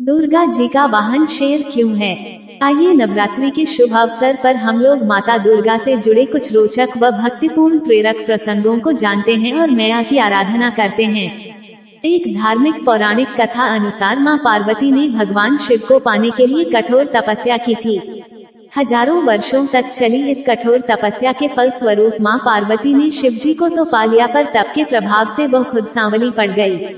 दुर्गा जी का वाहन शेर क्यों है? आइए नवरात्रि के शुभ अवसर पर हम लोग माता दुर्गा से जुड़े कुछ रोचक व भक्तिपूर्ण प्रेरक प्रसंगों को जानते हैं और मैया की आराधना करते हैं। एक धार्मिक पौराणिक कथा अनुसार मां पार्वती ने भगवान शिव को पाने के लिए कठोर तपस्या की थी। हजारों वर्षों तक चली इस कठोर तपस्या के फल स्वरूप मां पार्वती ने शिव जी को तो पा लिया, पर तप के प्रभाव से वह खुद सांवली पड़ गई।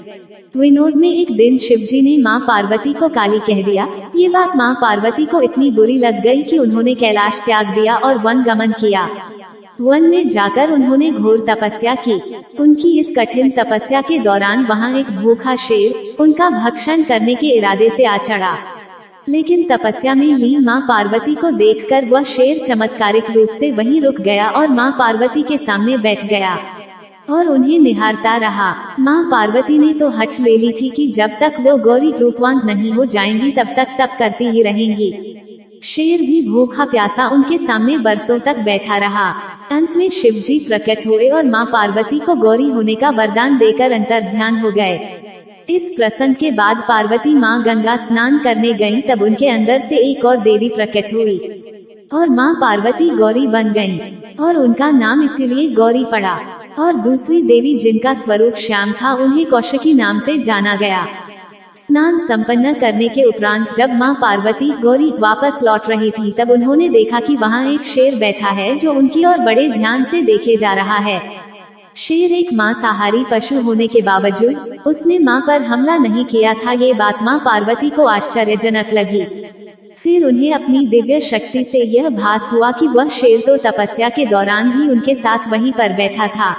विनोद में एक दिन शिव जी ने मां पार्वती को काली कह दिया। ये बात मां पार्वती को इतनी बुरी लग गई कि उन्होंने कैलाश त्याग दिया और वन गमन किया। वन में जाकर उन्होंने घोर तपस्या की। उनकी इस कठिन तपस्या के दौरान वहां एक भूखा शेर उनका भक्षण करने के इरादे से आ चढ़ा, लेकिन तपस्या में लीन मां पार्वती को देखकर वह शेर चमत्कारिक रूप से वहीं रुक गया और मां पार्वती के सामने बैठ गया और उन्हें निहारता रहा। मां पार्वती ने तो हठ ले ली थी कि जब तक वो गौरी रूपवान नहीं हो जाएंगी तब तक तप करती ही रहेंगी। शेर भी भूखा प्यासा उनके सामने बरसों तक बैठा रहा। अंत में शिव जी प्रकट हुए और मां पार्वती को गौरी होने का वरदान देकर अंतर्ध्यान हो गए। इस प्रसंग के बाद पार्वती मां गंगा स्नान करने गईं, तब उनके अंदर से एक और देवी प्रकट हुई और मां पार्वती गौरी बन गईं और उनका नाम इसीलिए गौरी पड़ा। और दूसरी देवी जिनका स्वरूप श्याम था उन्हें कौशिकी नाम से जाना गया। स्नान संपन्न करने के उपरांत जब मां पार्वती गौरी वापस लौट रही थी, तब उन्होंने देखा कि वहां एक शेर बैठा है जो उनकी ओर बड़े ध्यान से देखे जा रहा है। शेर एक मांसाहारी पशु होने के बावजूद उसने मां पर हमला नहीं किया था। ये बात मां पार्वती को आश्चर्यजनक लगी। फिर उन्हें अपनी दिव्य शक्ति से यह भास हुआ कि वह शेर तो तपस्या के दौरान ही उनके साथ वहीं पर बैठा था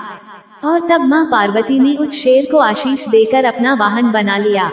और तब मां पार्वती ने उस शेर को आशीष देकर अपना वाहन बना लिया।